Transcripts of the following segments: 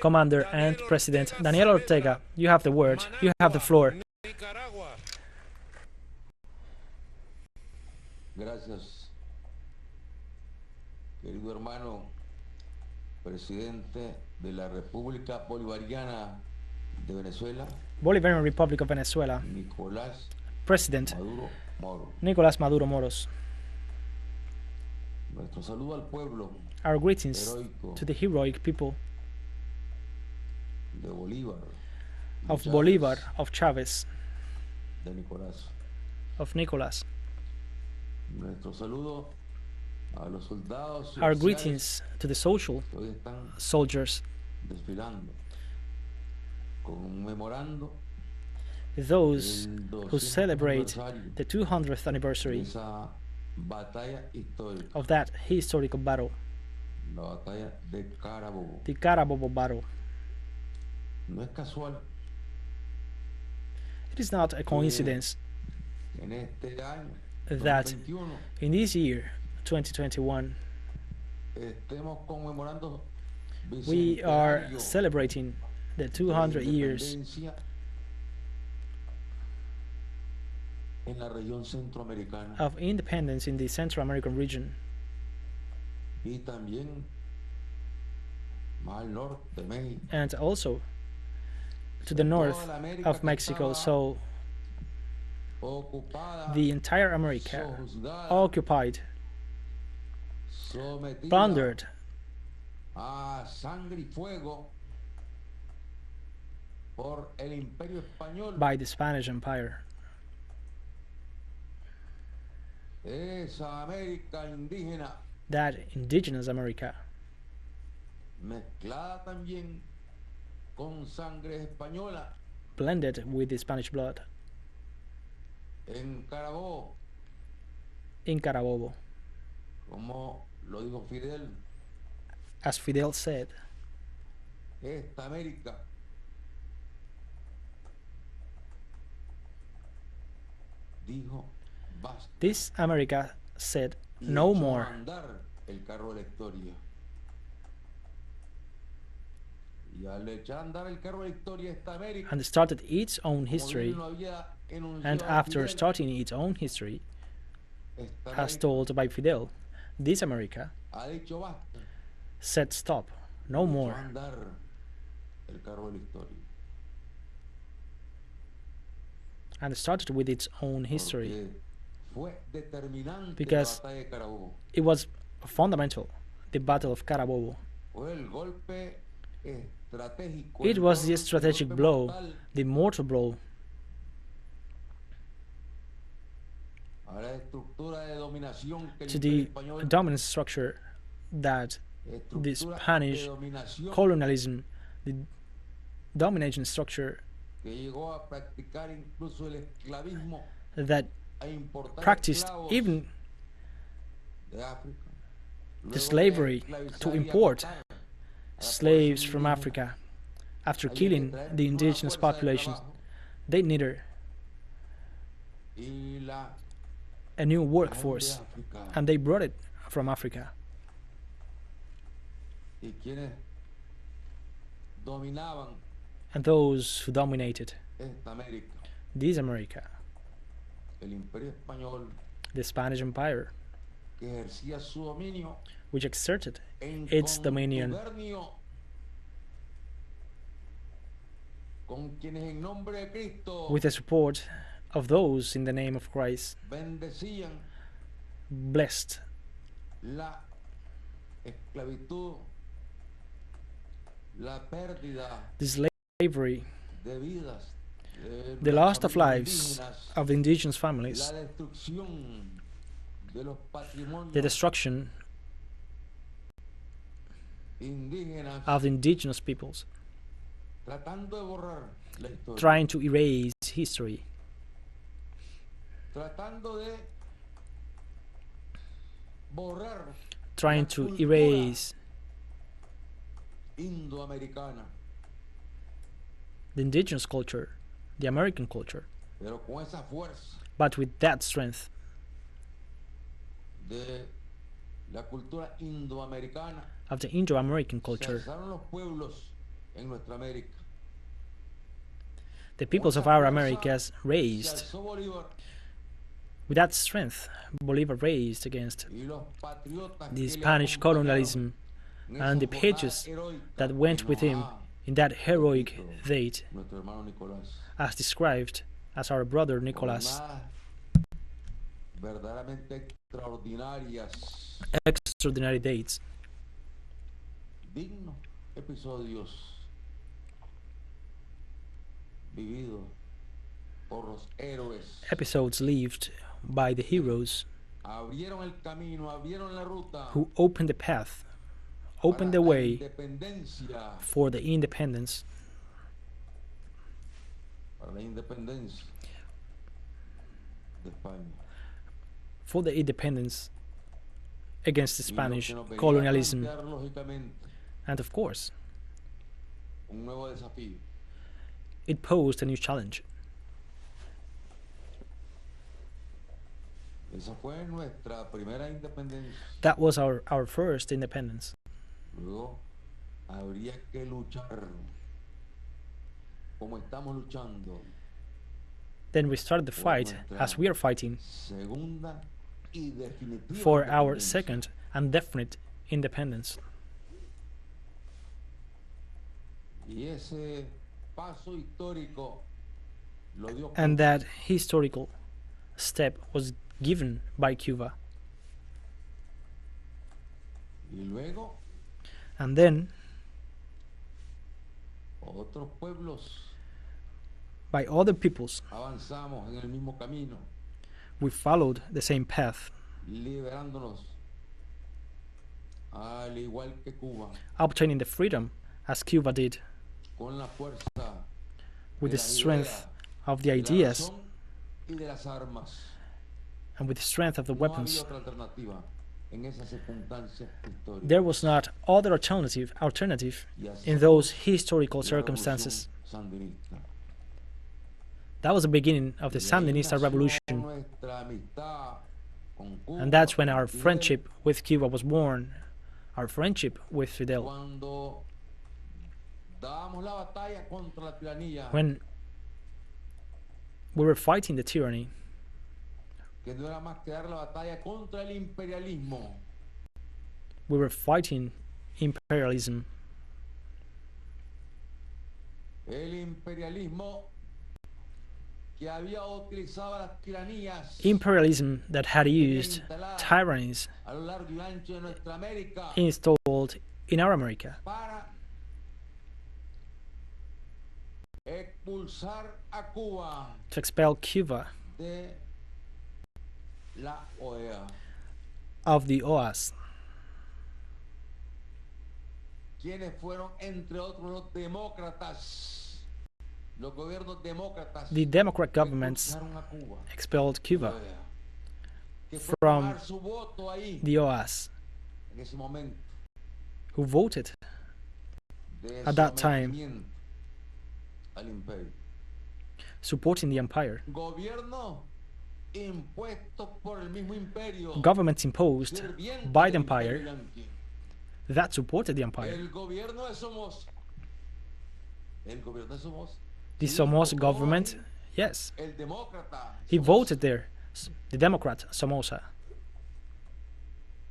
Commander and President Daniel Ortega, you have the word, you have the floor. Gracias, querido hermano, presidente de la República Bolivariana de Venezuela, Bolivarian Republic of Venezuela, President Nicolás Maduro Moros. Nuestro saludo al pueblo. Our greetings to the heroic people de Bolívar, of Bolívar, of Chávez, de Nicolás. Of Nicolás. Nuestro saludo a los soldados. Our greetings to the social soldiers, conmemorando those who celebrate the 200th anniversary of that historical battle, the Carabobo battle. No es casual. It is not a coincidence that in this year, 2021, we are celebrating the 200 years of independence in the Central American region, and also to the north of Mexico. So the entire America occupied, plundered by the Spanish Empire. That indigenous America, blended with the Spanish blood, in Carabobo, as Fidel said, this America said no more, and started its own history. And after starting its own history, as told by Fidel, this America said stop, no more. And started with its own history, because it was fundamental, the Battle of Carabobo. It was the strategic blow, the mortal blow to the dominant structure that the Spanish colonialism, the domination structure that practiced even the slavery to import slaves from Africa. After killing the indigenous population, they needed a new workforce, and they brought it from Africa. And those who dominated this America, the Spanish Empire, which exerted its dominion with the support of those in the name of Christ, blessed the slavery, the loss of lives of the indigenous families, the destruction of the indigenous peoples, trying to erase history, trying to erase the indigenous culture, the American culture, but with that strength, of the Indo-American Se culture. alzaron los pueblos en nuestra América. The Con peoples of esa our fuerza Americas se raised. alzó Bolívar With that strength, Bolívar raised against y los patriotas the que le Spanish acompañaron colonialism en and the esa jornada patriots heroica that que went nos with him ha in that heroic descrito date, nuestro hermano Nicolás. as described as our brother Nicholas. Jornadas verdaderamente extraordinarias, Extraordinary dates, dignos episodios vividos por los héroes. episodes lived by the heroes Abrieron el camino, abrieron la ruta who opened the path, opened para the la way independencia, for the independence, para la independencia de España. for the independence against the Y lo Spanish que nos venía a colonialism, plantear, lógicamente, and of course, un nuevo desafío. it posed a new challenge. Esa fue nuestra primera independencia. That was our first independence. Luego habría que luchar como estamos luchando. Then we started the fight as we are fighting Segunda y definitiva for our independencia. second and definite independence. Y ese paso histórico lo dio And Cuba. that historical step was given by Cuba. Y luego And then otros pueblos by other peoples, avanzamos en el mismo camino, we followed the same path, liberándonos al igual que Cuba, obtaining the freedom as Cuba did, con la fuerza with de the las strength ideas, of the de la ideas razón y de las armas. and with the strength of the No weapons. había otra alternativa en esa circunstancia histórica. There was not other alternative Y así in those historical la revolución circumstances. sandinista. That was the beginning of the Y ahí Sandinista nació revolution, nuestra amistad con Cuba, and that's when our con Fidel, friendship with Cuba was born, our friendship with Fidel. cuando dábamos la batalla contra la tiranía, When we were fighting the tyranny, que no era más que dar la batalla contra el imperialismo, we were fighting imperialism, el imperialismo que había utilizado las tiranías imperialism that had used tyrannies a lo largo y ancho de nuestra América installed in our America para expulsar a Cuba to expel Cuba de la OEA. of the OAS. Quienes fueron, entre otros, los demócratas, los gobiernos demócratas, The Democrat governments expulsaron a Cuba expelled de la Cuba OEA, que fue from dar su voto ahí the OAS, en ese momento who voted de at that time sometimiento al imperio. supporting the empire. Gobierno impuestos por el mismo imperio, Governments imposed sirvientes by the del empire imperio yanqui. that supported the empire. El gobierno de Somos, el gobierno de Somos, The sí, Somoza votó government, ahí, yes, el demócrata he Somoza. voted there, the Democrat Somoza.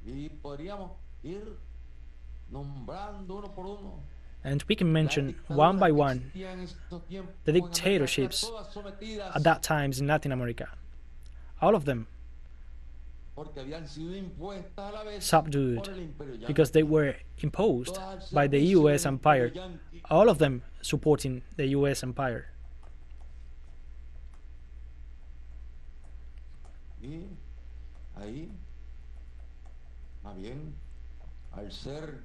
Y podríamos ir nombrando uno por uno. And we can mention one by one the dictatorships at that times in Latin America. All of them subdued because they were imposed by the US empire. All of them supporting the US empire. Y ahí, más bien, al ser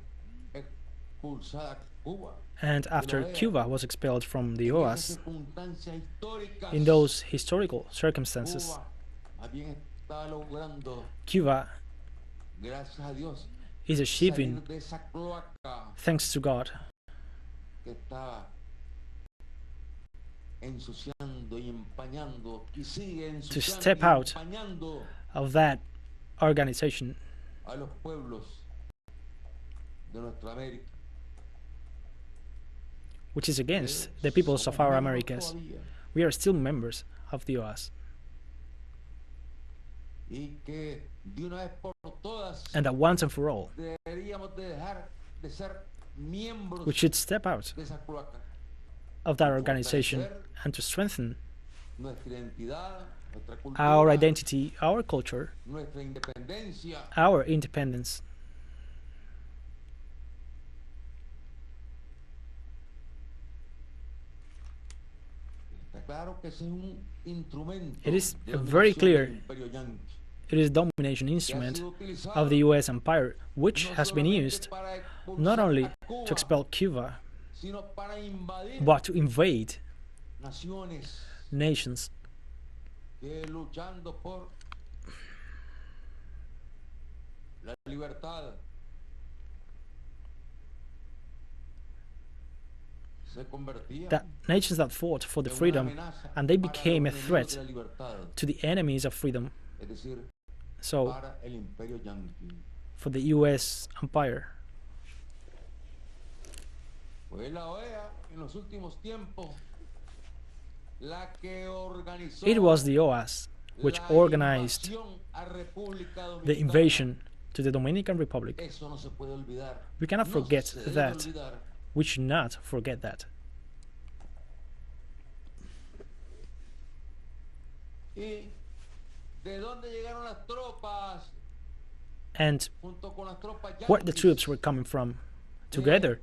expulsada Cuba, And after Cuba was expelled from the en esas OAS, circunstancias históricas, in those historical circumstances, Cuba más bien está logrando, Cuba gracias a Dios, is achieving, salir de esa cloaca thanks to God, que estaba ensuciando y empañando y sigue to ensuciando step y out empañando of that organization a los pueblos de nuestra América. which is against the peoples of our Americas. Todavía. We are still members of the OAS. Y que de una vez por todas And that once and for all, deberíamos de dejar de ser miembros we should step out de esa cloaca. of that organization and to strengthen Nuestra identidad, nuestra cultura, our identity, our culture, nuestra independencia. our independence. Está claro que ese es un instrumento It is de very dominación clear del imperio yanqui, it is a domination que ha instrument sido utilizado of the US empire, which no has been solamente used para expulsar not only a Cuba, to expel Cuba, sino para invadir but to invade naciones nations que luchando por la libertad se convertían that nations that fought for the en una freedom, amenaza and they para became a los enemigos threat de la libertad, to the enemies of freedom. es decir, So para el imperio yanqui. for the US empire, Fue la OEA en los últimos tiempos la que organizó it was the OAS which la organized invasión a República the Dominicana. invasion to the Dominican Republic. Eso no se puede olvidar. We cannot No forget se debe that. olvidar. We should not forget that. ¿Y de dónde llegaron las tropas? And Junto con las tropas where the yanquis, troops were coming from, together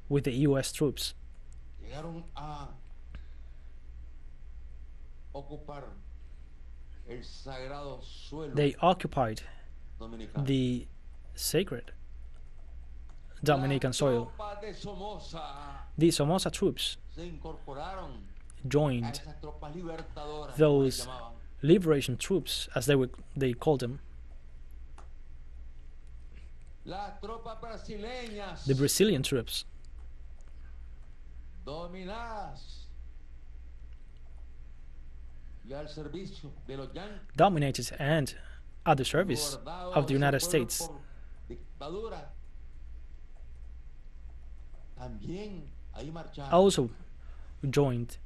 with the US troops. llegaron a ocupar el sagrado suelo They occupied dominicano. the sacred Dominican Las soil. tropas de Somoza The Somoza troops se incorporaron a joined esas tropas libertadoras, those como le llamaban. liberation troops, as they called them. Las tropas brasileñas The Brazilian troops, dominadas y al servicio de los yanquis, dominated and at the service of the United States. por dictadura. También ahí marcharon. Also joined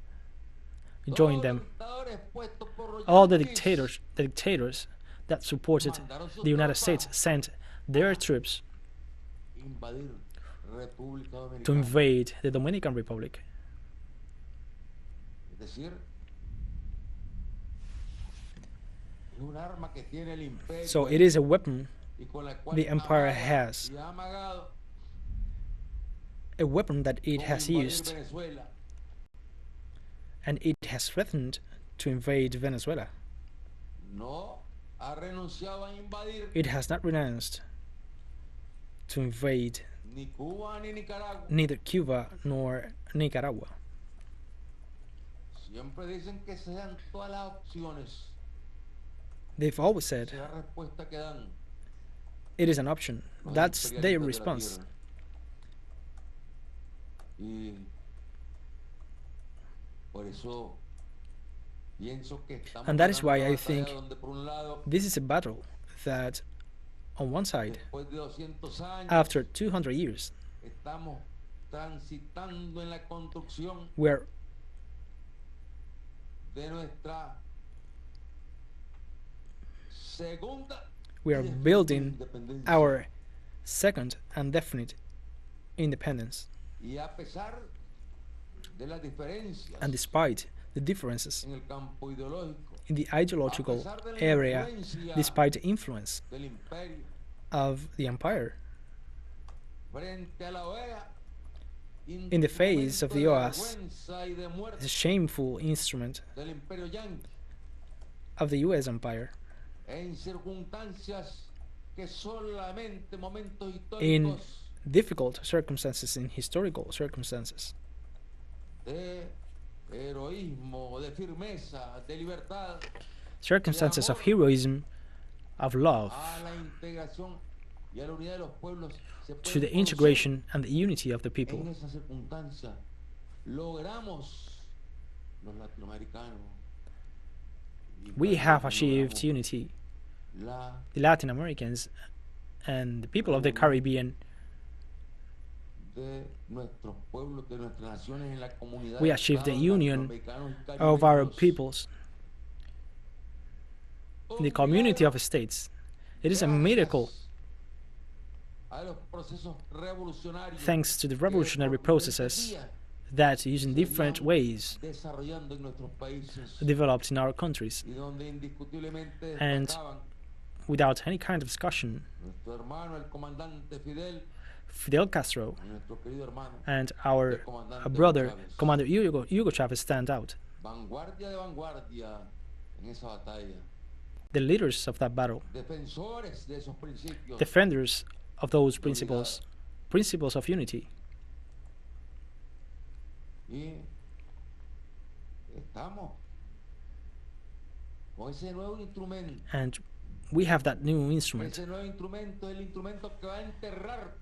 Todos them. los dictadores puestos por los All the yanquis dictators that supported mandaron sus the United tropas States sent their troops invadir República to Dominicana. invade the Dominican Republic. Es decir, es un arma que tiene el imperio So it is a weapon y con la cual the empire amaga has, y ha amagado a weapon that it con has invadir used, Venezuela. and it has threatened to invade Venezuela. No ha renunciado a invadir It has not renounced to invade ni Cuba ni Nicaragua. neither Cuba nor Nicaragua. Siempre dicen que sean todas las opciones. They've always said Esa es la respuesta que dan it is an option. los That's their imperialistas de la response. tierra. Y por eso pienso que estamos And that is ganando why una I batalla think donde por un lado, this is a battle that, on one side, después de 200 años, after 200 years, estamos transitando en la construcción we're de nuestra segunda we y are definitiva building independencia. our second and definite independence. Y a pesar de las diferencias And despite the differences en el campo ideológico, in the a ideological pesar de la area, influencia despite the influence del imperio of the empire, frente a la OEA, in the face of the OAS, vergüenza y de muerte the shameful instrument del imperio yanqui, of the US empire, en circunstancias que solamente momentos in históricos difficult circumstances, in historical circumstances, de heroísmo, de firmeza, de libertad, circumstances of heroism, of love, a la integración y a la unidad de los pueblos se to pueden the conocer. integration and the unity of the En people. esa circunstancia logramos los latinoamericanos y We para have ellos achieved logramos unity. la The Latin Americans and the people of the Caribbean We achieved the union of our peoples in the community of states. It is a miracle thanks to the revolutionary processes that, using different ways, developed in our countries. And without any kind of discussion, Fidel Castro and our brother, Commander Hugo Chavez, stand out. The leaders of that battle, defenders of those principles, principles of unity. And we have that new instrument,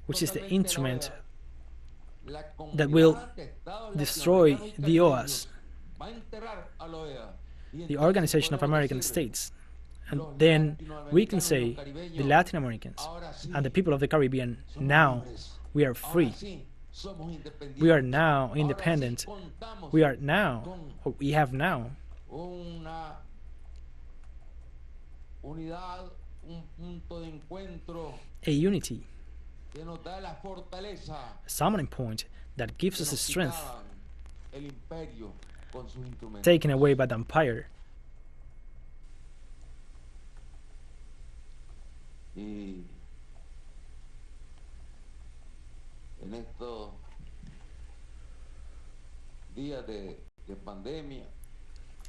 which is the instrument that will destroy the OAS, the Organization of American States. And then we can say the Latin Americans and the people of the Caribbean, now we are free. We are now independent. We are now, or we have now, a unity, a summoning point that gives us the strength taken away by the empire.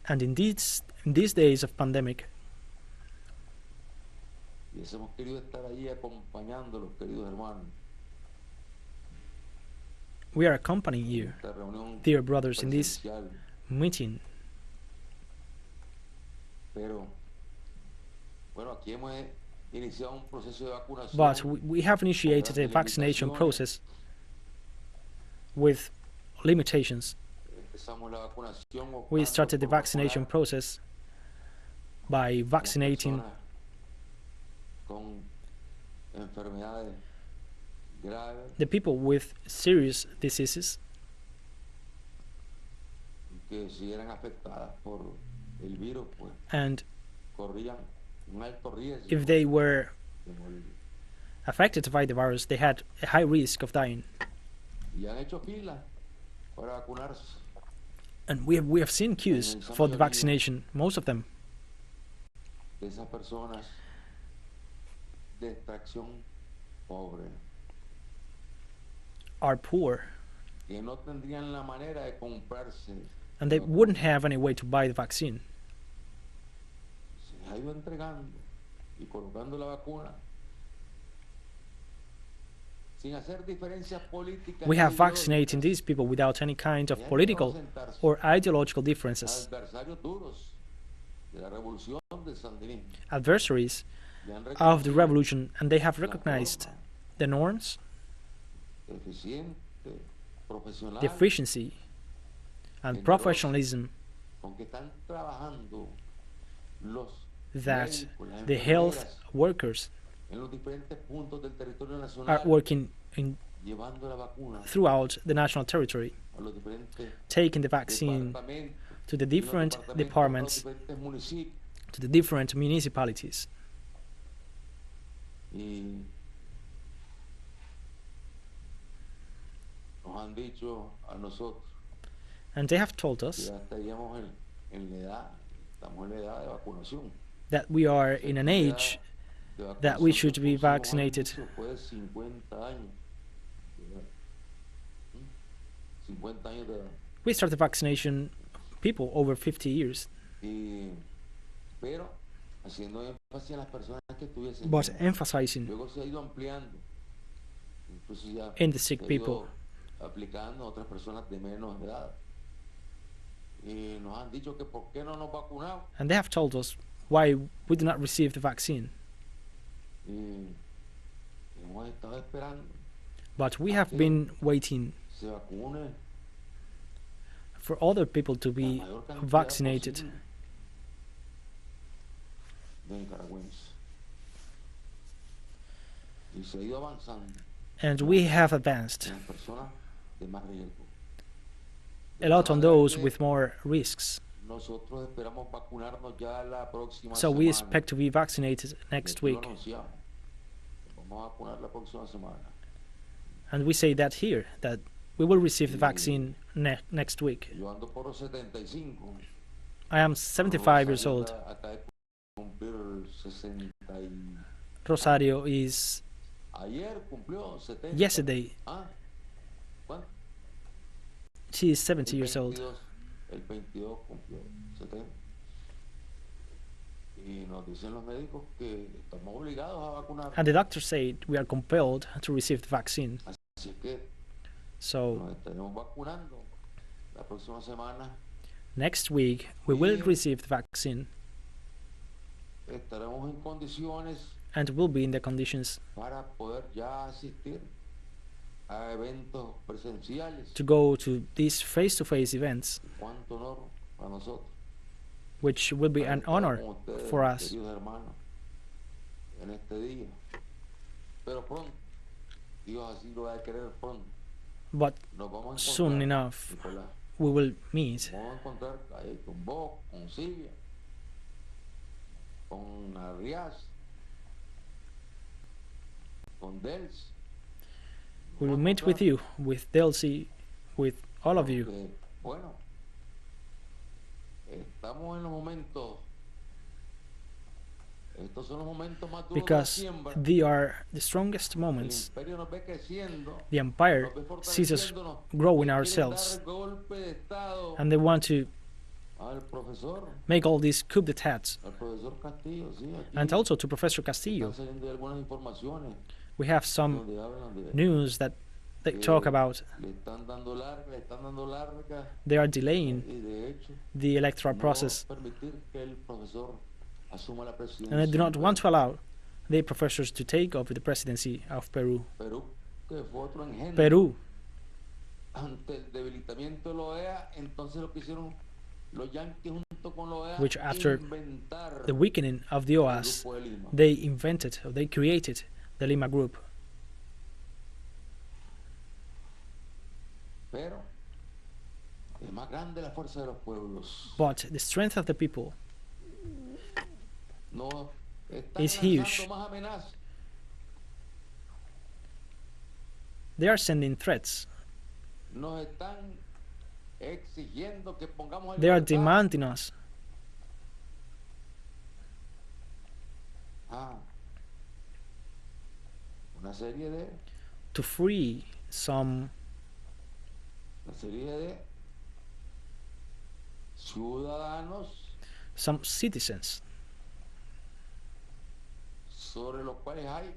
And in these days of pandemic, we are accompanying you, dear brothers, in this meeting. But we have initiated a vaccination process with limitations. We started the vaccination process by vaccinating the people with serious diseases and if they were affected by the virus, they had a high risk of dying. And we have seen queues for the vaccination, most of them. Are poor, and they wouldn't have any way to buy the vaccine. We have vaccinated these people without any kind of political or ideological differences. Adversaries of the revolution, and they have recognized the norms, the efficiency and professionalism that the health workers are working in throughout the national territory, taking the vaccine to the different departments, to the different municipalities. And they have told us that we are in an age that we should be vaccinated. We started vaccination people over 50 years. But emphasizing in the sick people. And they have told us why we do not receive the vaccine. But we have been waiting for other people to be vaccinated. And we have advanced en las personas de más riesgo. a lot on those with more risks. Nosotros esperamos vacunarnos ya la próxima So we semana. expect to be vaccinated next Aquí lo week. anunciamos. Vamos a vacunar la próxima semana. And we say that here, that we will receive the vaccine next week. Yo ando por los 75. I am 75 years old. Acá de cumplir 60 y... Rosario is Ayer cumplió 70. yesterday. ¿Ah? ¿Cuánto? She is 70 years old. El 22 cumplió 70. Y nos dicen los médicos que estamos obligados a vacunar. And the doctors say we are compelled to receive the vaccine. Así es que So nos estaremos vacunando la próxima semana. next week we will receive the vaccine Estaremos en condiciones and will be in the conditions para poder ya asistir a eventos presenciales. to go to these face-to-face events, Cuánto honor para nosotros. which will be an honor for us. Queridos hermanos, en este día. Pero pronto, Dios así lo va a querer pronto. But Nos vamos a soon encontrar, enough Nicolás. we will meet. Vamos a encontrar ahí con vos, con Silvia, con Arriaz, con Dels. We will meet with you, with Delcy, with all of you. Porque, bueno, estamos en los momentos. Estos son los momentos más duros de la Because siembra. they are the strongest El moments. imperio nos ve creciendo, The empire nos ve sees us fortaleciéndonos, grow in y quieren ourselves, dar golpe de estado and they want to al profesor make all these coup d'etats. Castillo, sí, aquí And also to Professor Castillo. están saliendo algunas informaciones We have some donde hablan de news that they talk about le están dando larga they are delaying y de hecho the electoral no process, permitir que el profesor asuma la presidencia and they do not en want to allow the professors to take over the presidency of Peru. Perú, que fue otro engendro Peru, ante el debilitamiento de la OEA. Entonces lo que hicieron los yanquis junto con la OEA, which after inventar the weakening of the el OAS, Grupo de Lima. they invented, or they created the Lima Group. Pero es más grande la fuerza de los pueblos. But the strength of the people No están is huge. lanzando más amenazas. They are sending threats. Nos están exigiendo que pongamos en They are libertad demanding us una serie de to free una serie de ciudadanos some citizens sobre los cuales hay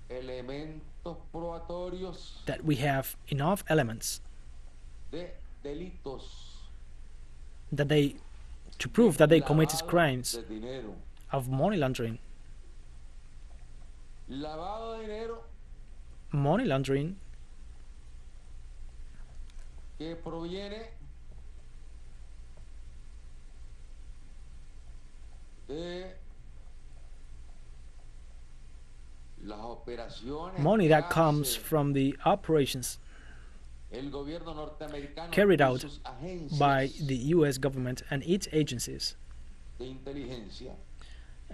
elementos probatorios that we have enough elements de delitos that they to prove that they committed lavado crimes de dinero. of money laundering. Lavado de dinero Money laundering que proviene de las operaciones money que that comes hace from the operations el gobierno norteamericano carried y out sus agencias by the US government and its agencies de inteligencia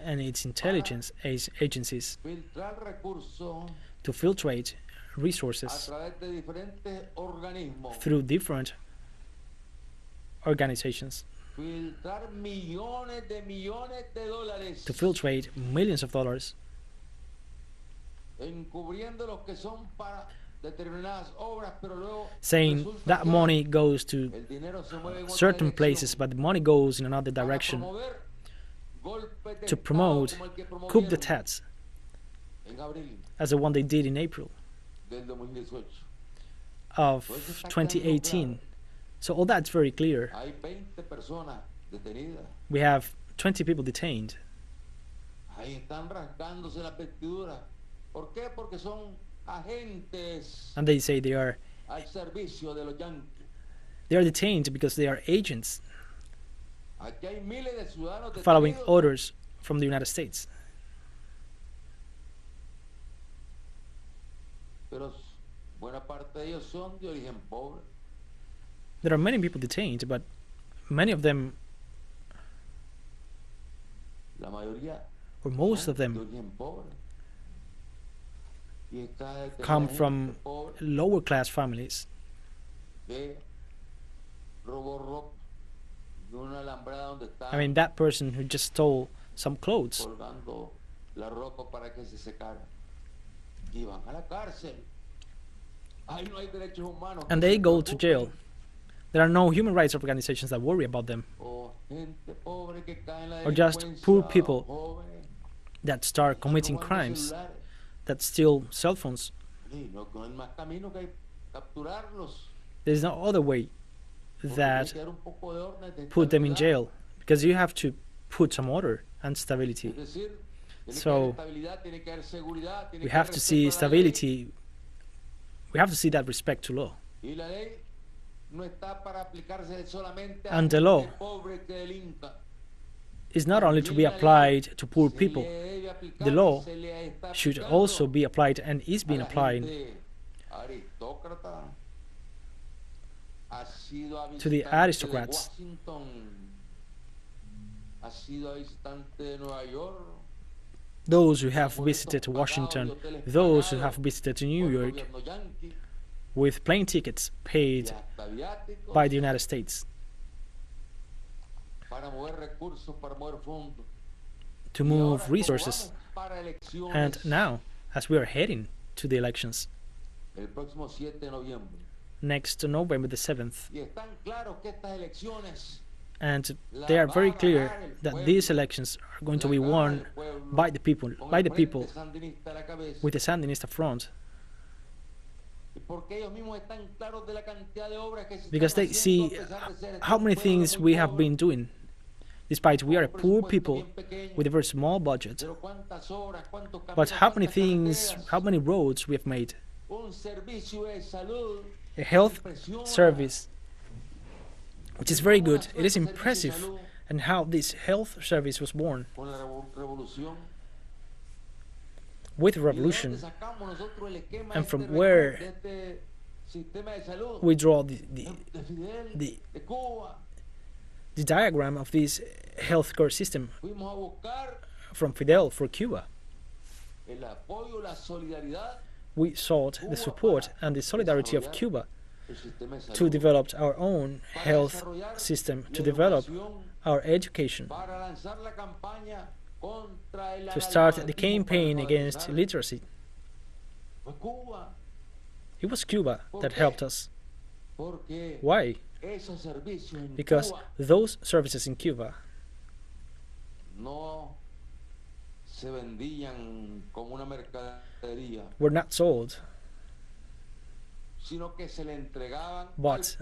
and its intelligence agencies filtrar recursos to filtrate a resources través de diferentes organismos, through different organizations, filtrar millones de dólares, to filtrate millions of dollars, encubriendo los que son para determinadas obras, pero luego saying resulta that que money goes to el dinero se mueve en otra certain dirección places, but the money goes in another para direction promover golpes de to Estado promote como el que coup promovieron d'etats en abril as the one they did in April del 2018. of 2018. So all that's very clear. Hay 20 personas detenidas. We have 20 people detained. Ahí están rasgándose las vestiduras. ¿Por qué? Porque son agentes And they say they are al servicio de los yanquis. detained because they are agents Aquí hay miles de ciudadanos following detenidos. orders from the United States. pero buena parte de ellos son de origen pobre. There are many people detained, but many of them, La mayoría or most of son de them, origen pobre. Y esta gente come from pobre lower class families. que robó ropa de una alambrada donde I estaban mean, that person who just stole some clothes, colgando la ropa para que se secara. Y van a la cárcel. Ahí no hay derechos humanos. and que they se go to preocupen. jail. There are no human rights organizations that worry about them, O gente pobre que cae en la or just poor delincuencia, people jóvenes, that start committing robando crimes, celulares. that steal cell phones. Y no hay más camino que capturarlos. There's no other way Porque that tiene que haber un poco de orden, de put them in estabilidad. jail, because you have to put some order and Es stability. decir, tiene que So, haber estabilidad, tiene que haber seguridad, tiene We que have haber to respeto see a la ley. stability. We have to see that respect to law. Y la ley no está para aplicarse solamente a And the gente law pobre que delinca. It's not only to be applied to poor people. The law should also be applied and is being applied to the aristocrats, those who have visited Washington, those who have visited New York with plane tickets paid by the United States to move resources. And now, as we are heading to the elections next November the 7th, and they are very clear that these elections are going to be won by the people, with the Sandinista front, because they see how many things we have been doing, despite we are a poor people with a very small budget. But how many things, how many roads we have made, a health service which is very good. It is impressive, and how this health service was born with revolution, and from where we draw the diagram of this healthcare system from Fidel for Cuba. We sought the support and the solidarity of Cuba to develop our own health system, to develop our education, to start the campaign against illiteracy. It was Cuba that helped us. Why? Because those services in Cuba were not sold, but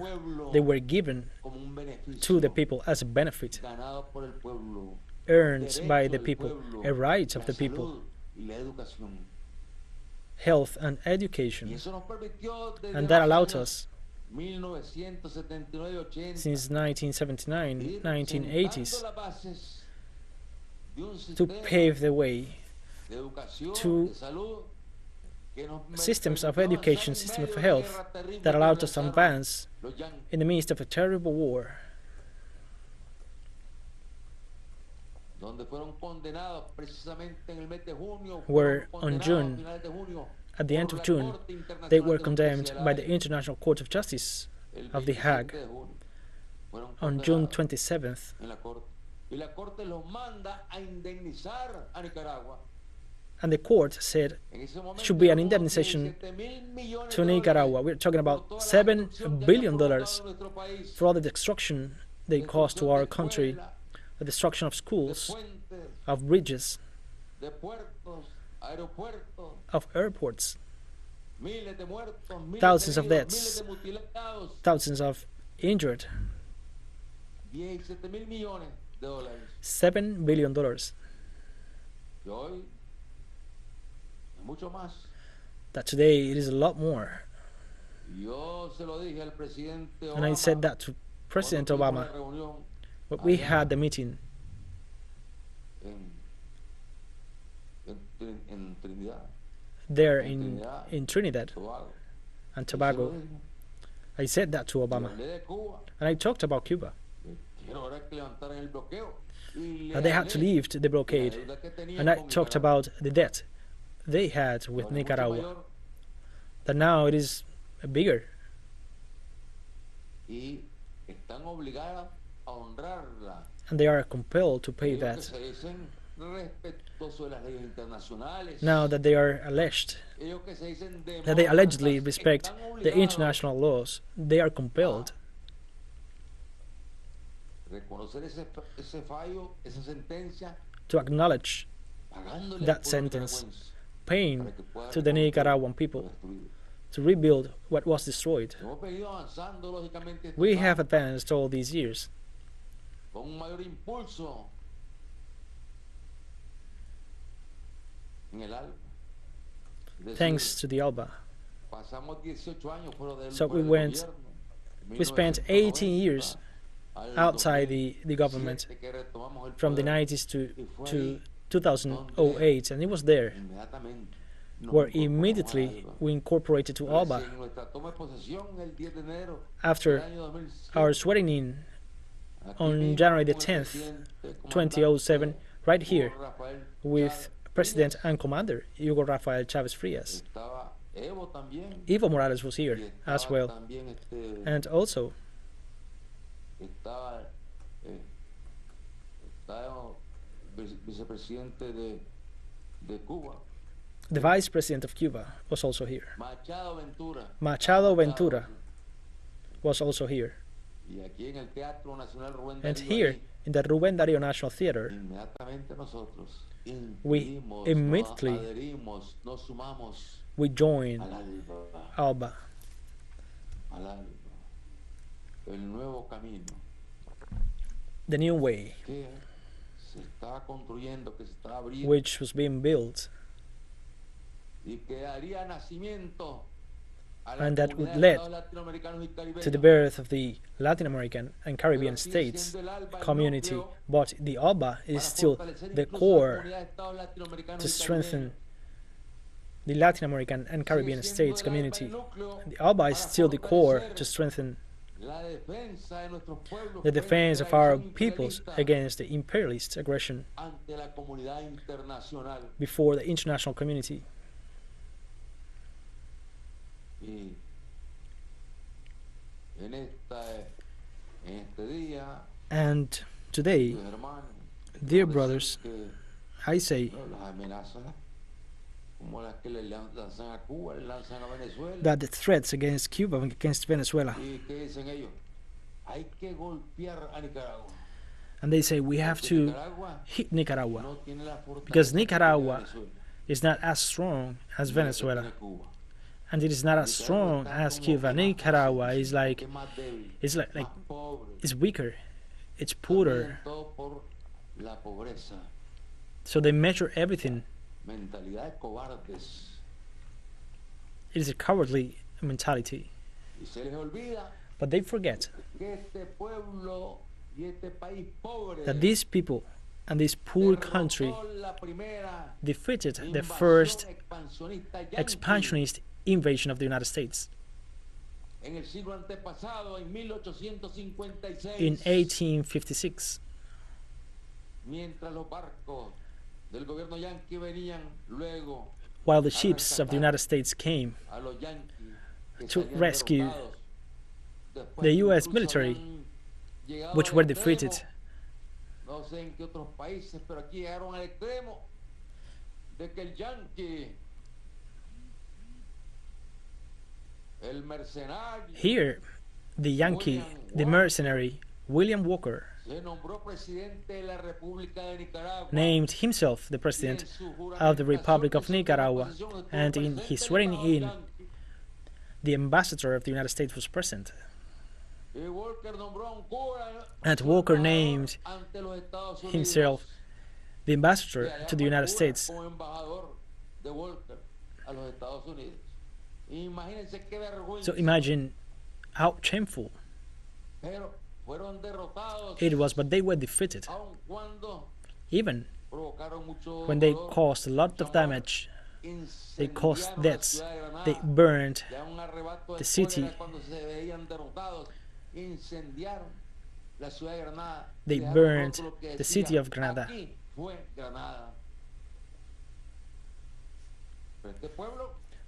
they were given to the people as a benefit, earned by the people, a right of the people, health and education. And that allowed us, since 1979, 1980s, to pave the way to systems of education, system of health, that allowed us to advance in the midst of a terrible war, where on June, at the end of June, they were condemned by the International Court of Justice of The Hague on June 27th. And the court said should be an indemnification to Nicaragua. We're talking about $7 billion for all the destruction they caused to our country, the destruction of schools, of bridges, of airports, thousands of deaths, thousands of injured, $7 billion. That today it is a lot more. And I said that to President Obama when we had the meeting there en in Trinidad Tobago. and Y se lo Tobago. dijo. I said that to Y Obama, hablé de Cuba. and I talked about Cuba, Quiero ahora que levantaran el bloqueo. Y le that they had to hablé lift the de la blockade, deuda que tenían and I con talked Nicaragua. about the debt they had Que with ahora es mucho Nicaragua, mayor. that now it is bigger, Y están obligadas a honrarla. and they are compelled to pay Ellos que that. se dicen respetuosos de las leyes internacionales. Now that they are alleged, Ellos que se dicen that they allegedly demócratas, respect están the obligados international laws, they are compelled a reconocer ese fallo, esa sentencia, to acknowledge pagándole that al pueblo sentence, nicaragüense paying para que pueda to the reconstruir Nicaraguan lo people destruido. to rebuild what was destroyed. Hemos venido avanzando lógicamente estos We have años advanced all these years con un mayor impulso en el ALBA. Es decir, thanks to the ALBA. pasamos 18 años fuera del So we del went- gobierno. We spent 18 years Al outside the government 2007 que retomamos el from the poder, 90s to y fue 2008, and it was there inmediatamente nos where incorporamos immediately al ALBA. we incorporated to ALBA Recién nuestra toma de posesión el 10 de enero after del año 2007. our swearing in Aquí on mismo January the con el 10th, presidente, 2007, comandante right Hugo here Rafael with Chávez President Frías. and Commander Hugo Rafael Chavez Frias. Estaba Evo también. Evo Morales was Y here as estaba well, también and also estaba estaba vicepresidente de Cuba, the Vice President of Cuba was also here. Machado Ventura. Machado Ventura was also here. Y aquí en el Teatro Nacional Rubén And Darío, here ahí, in the Rubén Darío National Theater, inmediatamente nosotros we incluimos, immediately nos adherimos, nos sumamos we joined al ALBA, ALBA, el nuevo camino the new way, que se está construyendo, que se está abriendo which was being built, y que daría nacimiento a la and that comunidad would de lead estados latinoamericanos y to the caribeños. birth of the Latin American and Caribbean Pero sigue states siendo el ALBA el community. núcleo But the ALBA is para still fortalecer the incluso la core comunidad de estados latinoamericanos to y strengthen caribeños. the Latin American and Sigue Caribbean siendo states el ALBA community. el núcleo The ALBA is para still the core fortalecer to strengthen la defensa de nuestros pueblos the frente defense a of la our agresión peoples imperialista against the imperialist aggression ante la comunidad internacional. before the international community. Y en este día, And today, mis hermanos, dear quiero decir brothers, que, I say bueno, las amenazas como las que le lanzan a Cuba, le lanzan a Venezuela. that the threats against Cuba and against Venezuela, ¿Y qué dicen ellos? Hay que golpear a Nicaragua. and they say we have Porque to Nicaragua hit Nicaragua no tiene la fortaleza because que tiene Nicaragua Venezuela, is not as strong as ni la que Venezuela, tiene Cuba. and it is not as strong Nicaragua está as como Cuba. que más Nicaragua fácil, is like que más débil, like más pobre, it's weaker, it's poorer. también todo por la pobreza, So they measure everything. mentalidad de cobardes. It is a cowardly mentality, Y se les olvida but they forget que este pueblo y este país pobre that these people and this poor country derrotó la primera defeated the invasión first expansionista yanqui expansionist invasion of the United States en el siglo antepasado, en 1856, in 1856, mientras los barcos del gobierno yanqui venían luego while the ships of the United States came a los yanquis que to salían rescue derrotados, después the que US incluso military, habían llegado which al were extremo, defeated. no sé en qué otros países, pero aquí llegaron al extremo de que el yanqui, el mercenario, Here, the Yankee, the mercenary William Walker, se nombró presidente de la República de Nicaragua, named himself the y en president su of the juramentación Republic de of su toma de Nicaragua, posesión estuvo and in presente his el swearing embajador in, yanqui. the ambassador of the United States was present. Y Walker nombró a un cura And su Walker embajador named ante los Estados Unidos. himself the Y ambassador allá to the fue United cura States. como embajador de Walker a los Estados Unidos. Imagínense qué vergüenza. So imagine how shameful Pero fueron derrotados, it was, but they were defeated, aun cuando even provocaron mucho when they dolor, caused a lot of mucho amor, damage they caused deaths, they burned the city, they burned the city of Granada.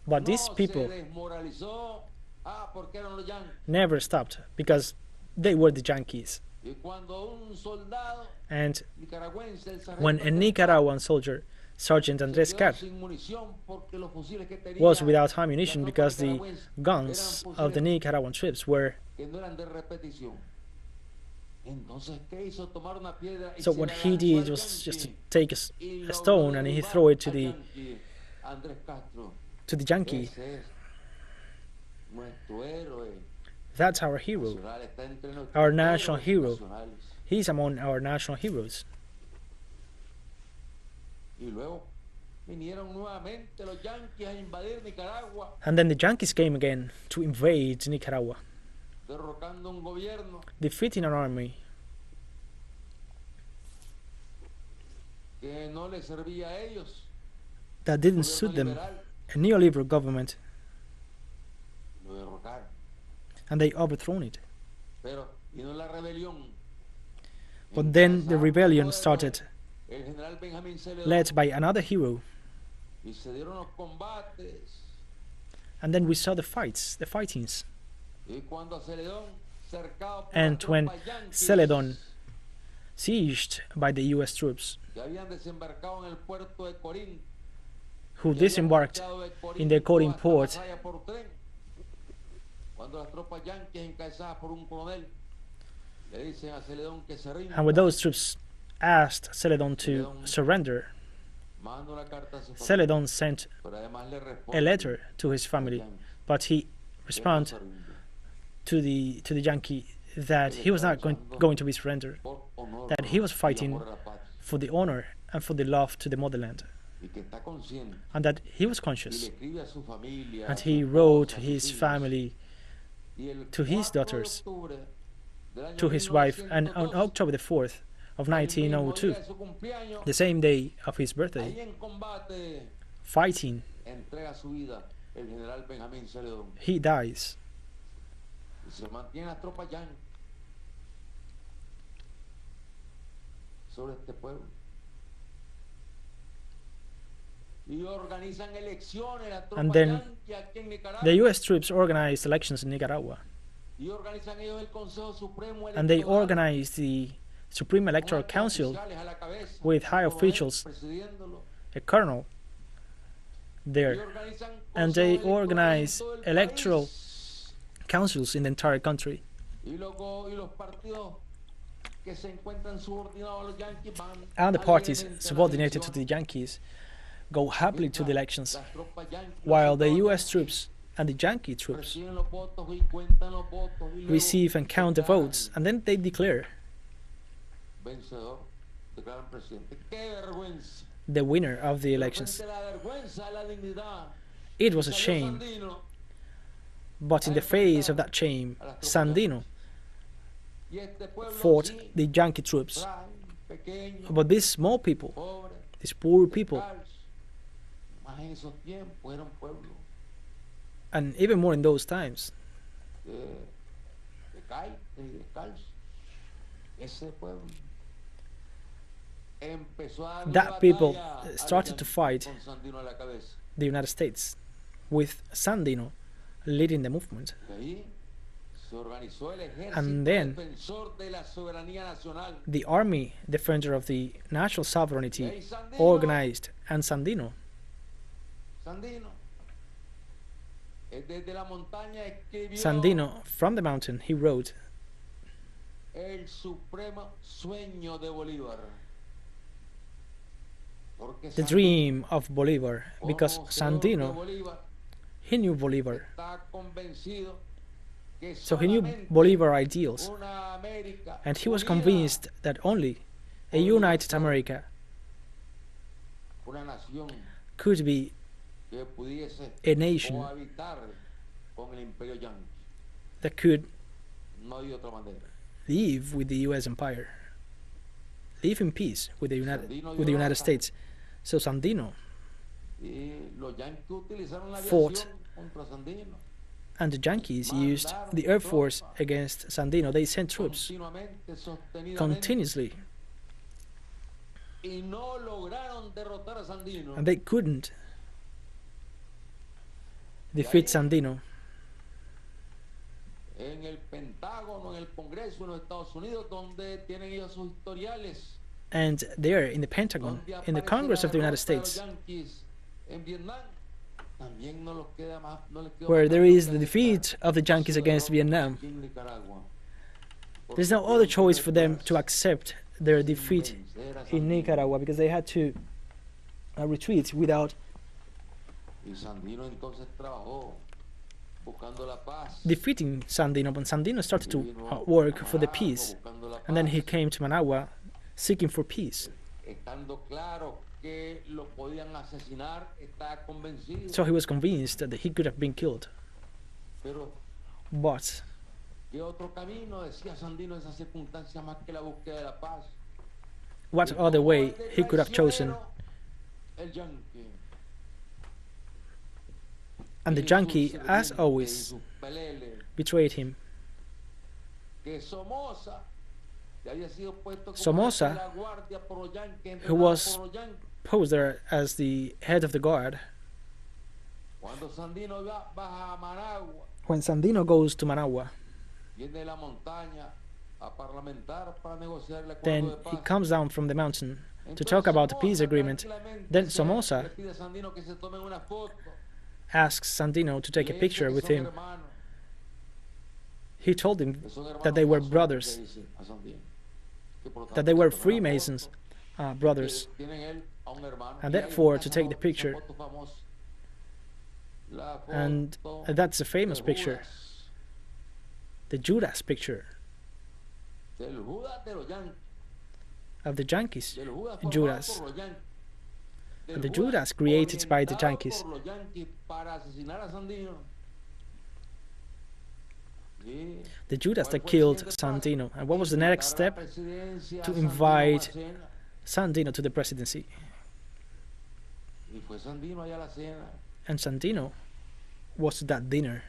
But these people never stopped because they were the Yankees. And when a Nicaraguan soldier, Sergeant Andrés Car, was without ammunition because the guns of the Nicaraguan troops were. So what he did was just to take a stone and he threw it to the Yankee. That's our hero, our national hero. He's among our national heroes. And then the Yankees came again to invade Nicaragua, defeating an army that didn't suit them, a neoliberal government, and they overthrown it. But then the rebellion started, led by another hero. And then we saw the fightings. And when Celedon, sieged by the US troops, who disembarked in the Corinth port, and when those troops asked Celedon to surrender, Celedon sent a letter to his family, but he responded to the Yankee that he was not going to be surrendered, that he was fighting for the honor and for the love to the motherland, and that he was conscious. And he wrote to his family, to his daughters, to his wife, and on October the 4th of 1902, the same day of his birthday, fighting, he dies. And then the US troops organized elections in Nicaragua. And they organized the Supreme Electoral Council with high officials, a colonel there. And they organized electoral councils in the entire country. And the parties subordinated to the Yankees go happily to the elections, while the US troops and the Yankee troops receive and count the votes, and then they declare the winner of the elections. It was a shame, but in the face of that shame, Sandino fought the Yankee troops. But these small people, these poor people, and even more in those times, that people started to fight the United States, with Sandino leading the movement. And then the army defender of the national sovereignty organized, and Sandino from the mountain, he wrote the dream of Bolivar, because Sandino, he knew Bolivar. So he knew Bolivar ideals, and he was convinced that only a united America could be a nation that could live with the US empire, live in peace with the United States. So Sandino fought, and the Yankees used the Air Force against Sandino. They sent troops continuously, and they couldn't defeat Sandino. And there in the Pentagon, in the Congress of the United States, where there is the defeat of the Yankees against Vietnam, there's no other choice for them to accept their defeat in Nicaragua, because they had to retreat without defeating Sandino. But Sandino started to work for the peace, and then he came to Managua seeking for peace. So he was convinced that he could have been killed. But what other way he could have chosen? And the Yankee, as always, betrayed him. Somoza, who was posed there as the head of the guard, when Sandino goes to Managua, then he comes down from the mountain to talk about the peace agreement. Then Somoza asks Sandino to take a picture with him. He told him that they were brothers, that they were Freemasons brothers, and therefore to take the picture. And that's a famous picture, the Judas picture of the Yankees. Judas, the Judas created by the Yankees. The Judas that killed Sandino. And what was the next step? To invite Sandino to the presidency. And Sandino was at that dinner.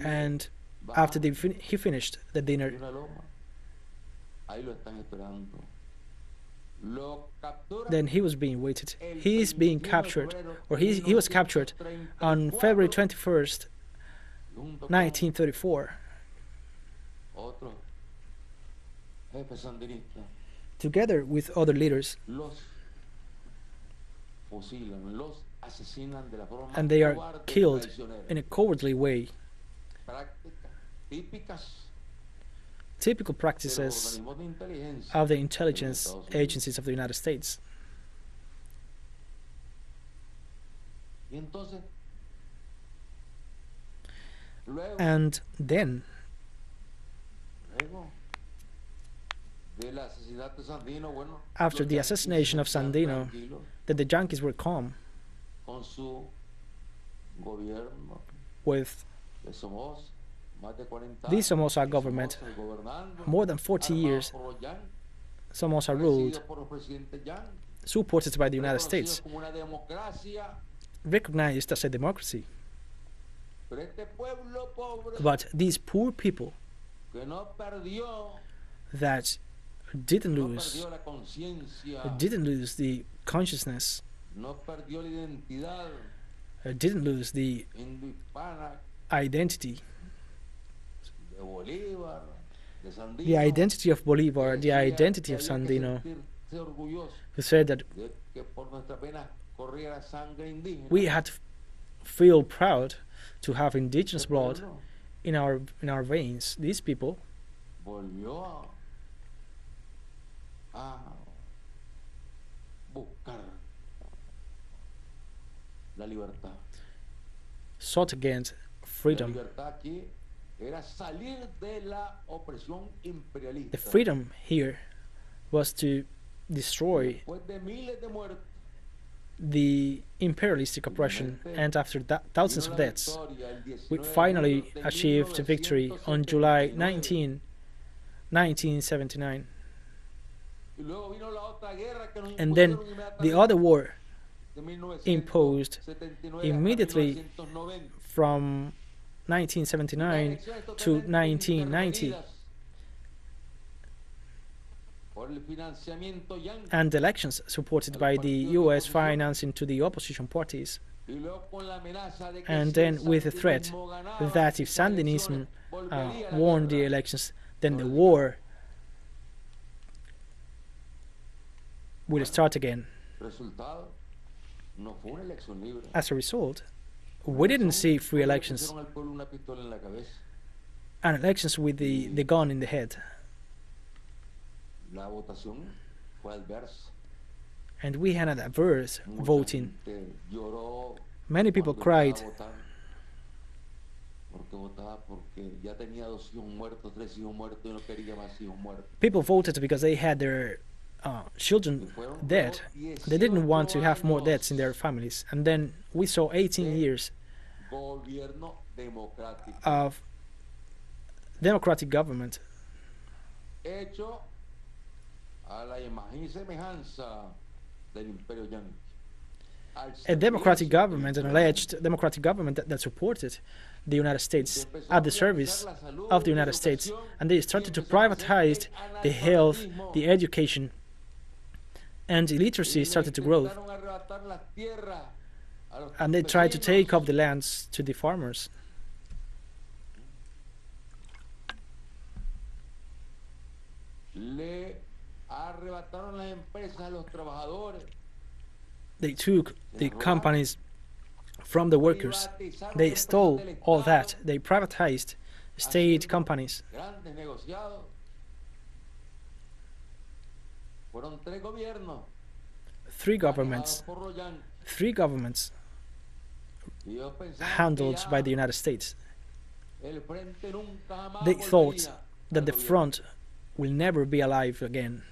And after he finished the dinner, then he was being waited. He is being captured, or he was captured on February 21st, 1934, together with other leaders. And they are killed in a cowardly way. Typical practices of the intelligence agencies of the United States. And then, after the assassination of Sandino, that the Yankees were calm with the Somoza government. More than 40 years, Somoza ruled, supported by the United States, recognized as a democracy. But these poor people that didn't lose the consciousness, didn't lose the identity, the identity of Bolivar, the identity of Sandino, who said that we had to feel proud to have indigenous blood in our veins. These people sought against freedom. The freedom here was to destroy the imperialistic oppression, and after thousands of deaths, we finally achieved victory on July 19, 1979. And then the other war imposed immediately from 1979 to 1990, and elections supported by the US financing to the opposition parties. And then with the threat that if Sandinism won the elections, then the war will start again. As a result, we didn't see free elections and elections with the gun in the head. And we had an adverse voting. Many people cried people voted because they had their children dead. They didn't want to have more deaths in their families. And then we saw 18 years of democratic government, a democratic government, an alleged democratic government that supported the United States at the service of the United States. And they started to privatize the health, the education, and illiteracy started to grow. And they tried to take up the lands to the farmers. They took the companies from the workers. They stole all that. They privatized state companies. Three governments handled by the United States. They thought that the front will never be alive again.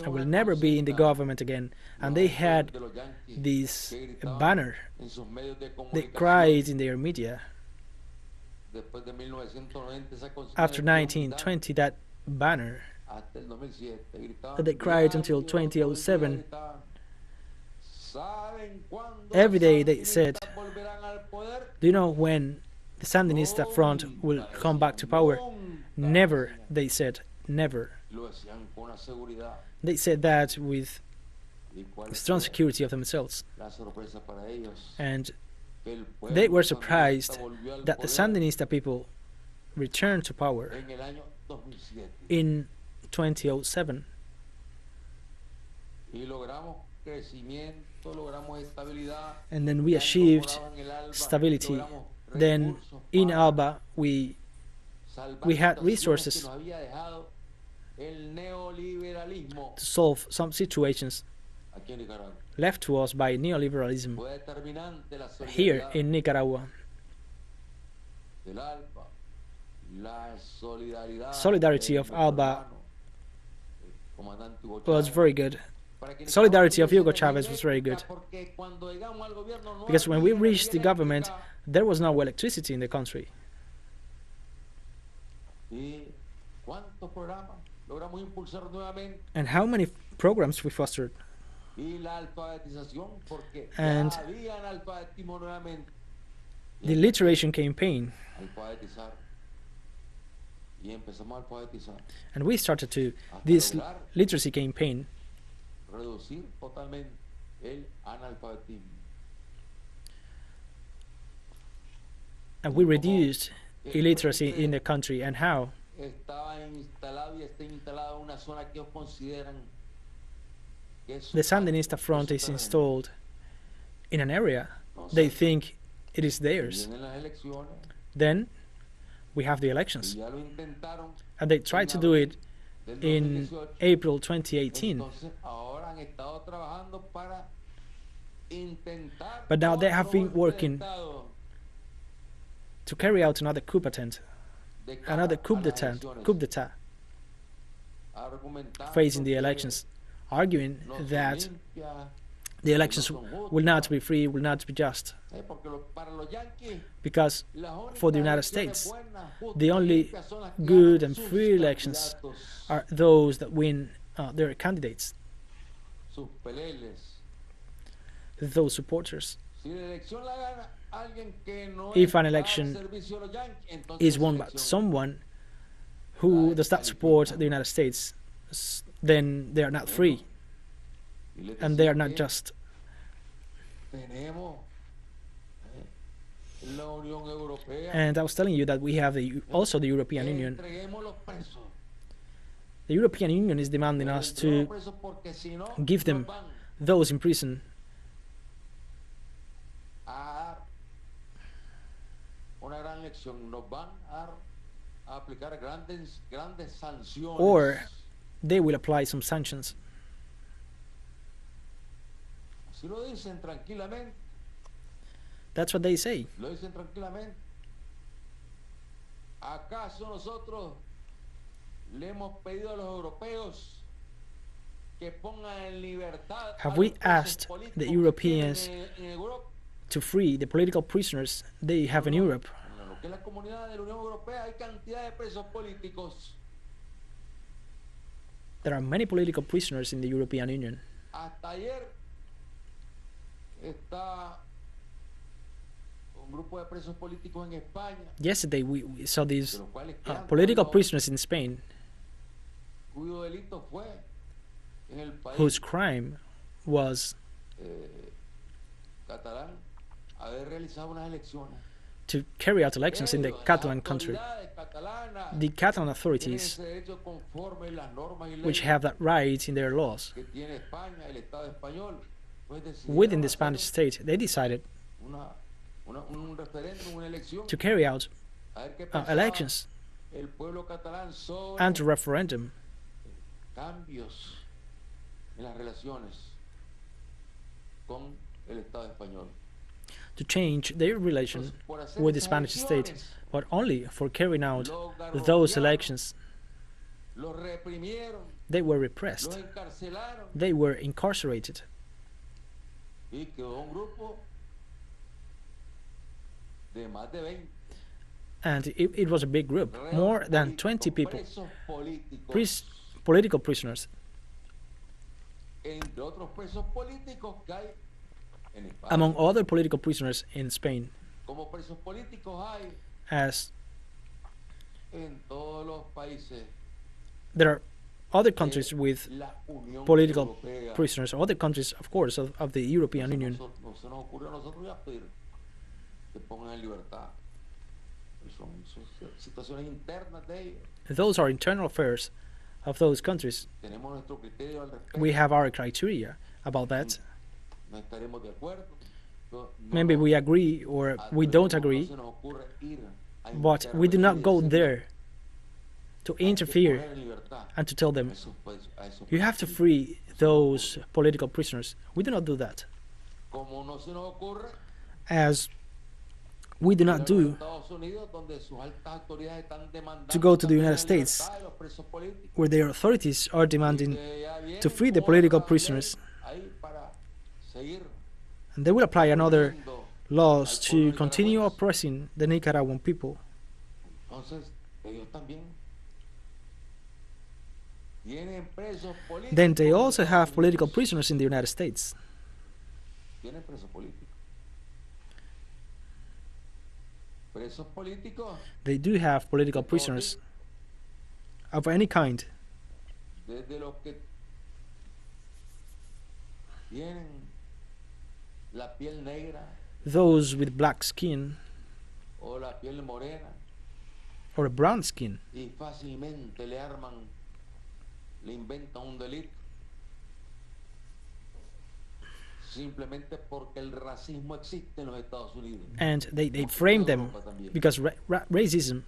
I will never be in the government again. And they had this banner. They cried in their media. After 1920, that banner, they cried until 2007. Every day they said, do you know when the Sandinista front will come back to power? Never, they said, never. They said that with strong security of themselves. And they were surprised that the Sandinista people returned to power in 2007. And then we achieved stability. Then in ALBA we had resources to solve some situations left to us by neoliberalism here in Nicaragua. Solidarity of ALBA was very good. Solidarity of Hugo Chavez was very good. Because when we reached the government, there was no electricity in the country. And how many programs we fostered? And the literation campaign. And we started to this literacy campaign. And we reduced illiteracy in the country. And how? The Sandinista front is installed in an area they think it is theirs. Then we have the elections. And they tried to do it in April 2018. But now they have been working to carry out another coup attempt, another coup d'etat, facing the elections, arguing that the elections will not be free, will not be just. Because for the United States, the only good and free elections are those that win their candidates, sus peleles. those supporters. Si la elección la gana alguien que no If an está al election servicio de los yanquis, entonces is esa won by elección someone who does not support the United States, then they are not free y les and they are decía not que just. tenemos la Unión Europea. And I was telling you that we have also the European Union. Entreguemos los presos. The European Union is demanding us to Presos porque si no, give them nos van those in prison a dar una gran lección, nos van a aplicar grandes sanciones. or they will apply some sanctions. Si lo dicen tranquilamente, That's what they say. lo dicen tranquilamente. ¿Acaso nosotros le hemos pedido a los europeos que pongan en libertad Have a we los presos asked políticos the que Europeans tienen en Europa? to free the political prisoners they have in Europe? En lo que es la comunidad de la Unión Europea hay cantidad de presos políticos. There are many political prisoners in the European Union. Hasta ayer está un grupo de presos políticos en España, Yesterday we saw de these los cuales quedan political todos, prisoners in Spain cuyo delito fue en el país whose crime was catalán haber realizado unas elecciones. to carry out elections in the Ellos, las Catalan country. autoridades catalanas, The Catalan tienen authorities, ese derecho conforme las normas y which leyes have that right in their laws que tiene España, el Estado español, pues within the decidieron Spanish hacer state, they decided un referéndum, una elección, to carry out a ver qué pensaba elections el pueblo catalán sobre and a referendum cambios en las relaciones con el Estado español. to change their relation Entonces, por hacer with the esas Spanish state, elecciones, but only for carrying out los those garrotearon, elections. los reprimieron, They were los repressed, encarcelaron they were incarcerated, y quedó un grupo de más de 20 and it was a big group, reos more than políticos, 20 people, presos políticos, political prisoners, entre otros presos políticos que hay en España. among other political prisoners in Spain, Como presos políticos hay as en todos los países there are other countries with la Unión political Europea. prisoners, other countries, of course, of the European Union. No se nos ocurrió a nosotros ya pedir que pongan en libertad. Son situaciones internas de ellos. Those are internal affairs of those countries. Tenemos nuestro criterio al respecto. We have our criteria about that. No estaremos de acuerdo. No Maybe nos we agree or we don't atrevemos, agree, no se nos ocurre ir a but we do not intervenir y go decir, there to "Hay que interfere poner en libertad and to tell them, a esos you have to presos". free those political prisoners. We do not do that. Como no se nos ocurre As we do ir a not los do Estados Unidos, donde sus altas autoridades están demandando to go to the también United la States, libertad de los presos políticos. where their authorities are demanding Que ya vienen to free the otra political ley prisoners, ahí para seguir and they will apply another oprimiendo laws al to pueblo continue nicaragüense. oppressing the Nicaraguan people. Entonces, ellos también tienen presos políticos. Then they also en have Estados political Unidos. prisoners in the United States. Tienen presos políticos. Presos políticos They do have political prisoners of any kind, desde los que tienen la piel negra those with black skin o la piel morena or a brown skin, y fácilmente le inventan un delito simplemente porque el racismo existe en los Estados Unidos. and they Porque frame en them Europa también. because racism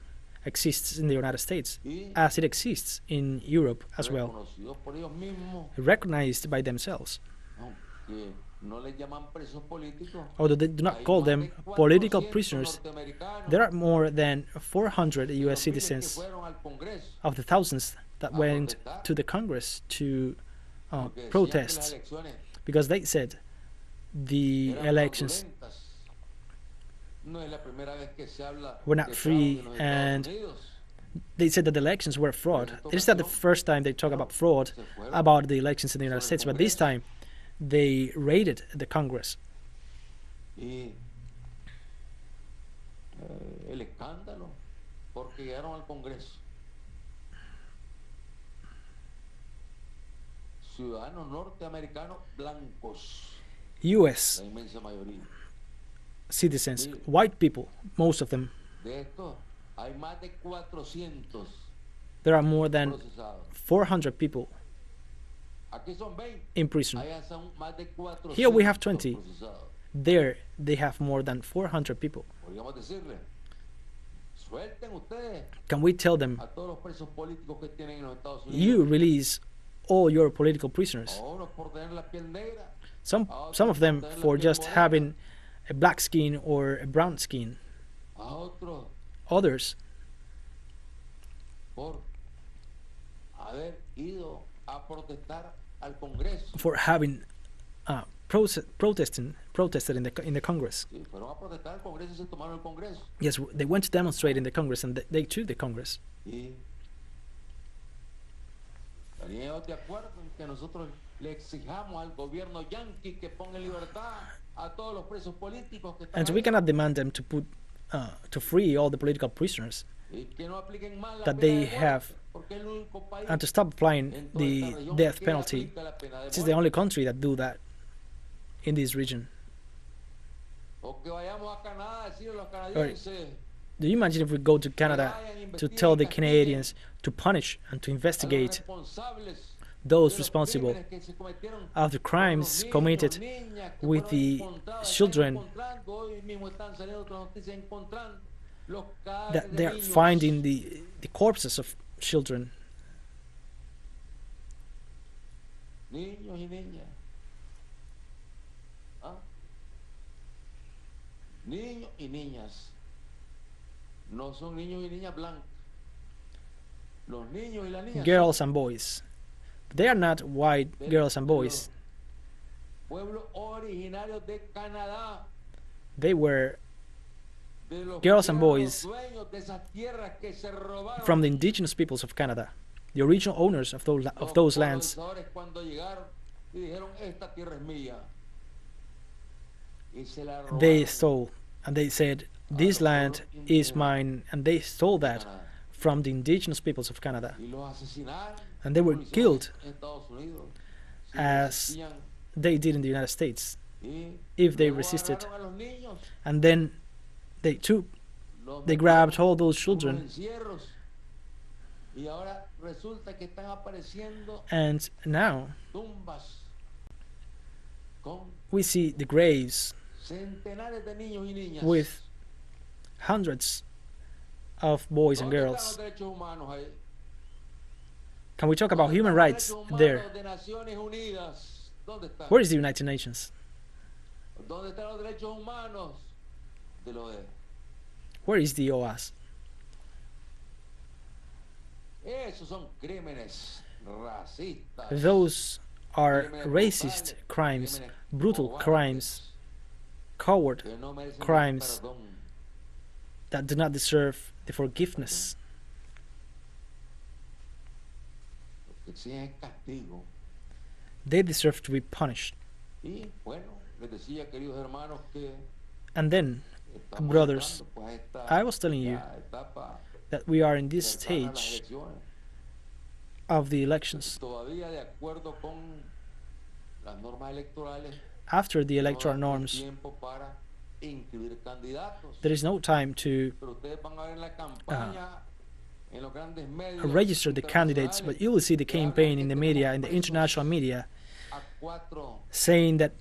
exists in the United States Y as it exists in Europe as well, reconocidos por ellos mismos, recognized by themselves. aunque no les llaman presos políticos. Although they do not Hay call más them de political 400 prisoners, norteamericanos there are more than 400 de US los miles que citizens fueron al Congreso, of the thousands that a went protestar, to the Congress to porque decían que las protest elecciones because they said the eran elections fraudulentas. No es la primera vez que se habla were not de free fraude en los and Estados Unidos. they said that the elections were fraud. It is not the first time they talk about fraud about the elections in the United States, but this time they raided the Congress. Y el escándalo, porque llegaron al Congreso ciudadanos norteamericanos blancos, U.S. la inmensa mayoría. citizens, white people, most of them. De estos hay más de 400 There are more than procesados. 400 people Aquí son 20. in prison. Allá son más de 400 Here we have 20. procesados. There they have more than 400 people. Podríamos decirle, suelten ustedes Can we tell them, a todos los presos políticos que tienen en los Estados Unidos. you release all your political prisoners? A unos por tener la piel negra, Some of them for just having a black skin or a brown skin. a otros Others por haber ido a protestar al Congreso. for having protested in the Congress. Sí, fueron a protestar al Congreso y se tomaron el Congreso. Yes, they went to demonstrate in the Congress and they took the Congress. Y estarían ellos de acuerdo en que nosotros le exijamos al gobierno yanqui que ponga en libertad a todos los presos políticos que están And so we ahí, cannot demand them to free all the political prisoners, y que no apliquen más la that pena they de muerte, have, porque es el único país and to stop applying en toda the esta región death que penalty. aplica la pena de This is the muerte. only country that do that in this region. O que vayamos a Canadá a decirle a los canadienses, Do you imagine if we go to Canada to tell the Canadians to punish and to a los investigate responsables those de los responsible crímenes que se cometieron of the crimes con los niños, committed niñas que with fueron the encontrados, children, están encontrando, hoy mismo están saliendo otras noticias, encontrando los that cadáveres they de are niños, finding the corpses of children, niños y niñas. ¿Ah? Niños y niñas. No son niños y niñas blancos. Los niños y las niñas girls and boys. They are not white girls and boys. son pueblos originarios de Canadá. They were De los girls and que eran boys los dueños de esas tierras que se robaron. from the indigenous peoples of Canada, the original owners of those lands. Los cuando llegaron y dijeron, esta tierra es mía. Y se la robaron. They stole, and they said, this land is mine, and they stole that from the indigenous peoples of Canada. Y los asesinaron. And they were policías killed en Estados Unidos. Si as resistían, they did in the United States, y if they luego resisted. agarraron a los niños, And then they los they metieron grabbed all those en unos children, encierros. Y ahora resulta que están apareciendo and now tumbas con we see the graves centenares de niños y niñas. with hundreds of boys and ¿Dónde están girls. los derechos humanos ahí? Can we talk about ¿Dónde human están los rights derechos humanos there? de Naciones Unidas? ¿Dónde están? Where is the United Nations? ¿Dónde están los derechos humanos de los de? Where is the OAS? Esos son crímenes racistas. Those are racist crimes, brutal crimes, coward Que no merecen crimes perdón. that do not deserve the forgiveness. Lo que exigen es castigo. They deserve to be punished. Y bueno, les decía, queridos hermanos, que And then, estamos brothers, entrando, pues, a esta I was telling you ya etapa that we are in this cercana a las stage elecciones. of the elections. Todavía de acuerdo con las normas electorales, After the no electoral da norms, tiempo para inscribir candidatos. there is no time to Pero ustedes van a ver en la campaña, en los grandes medios register the candidates, but you will see the campaign in the media, in the international media, a 4 saying that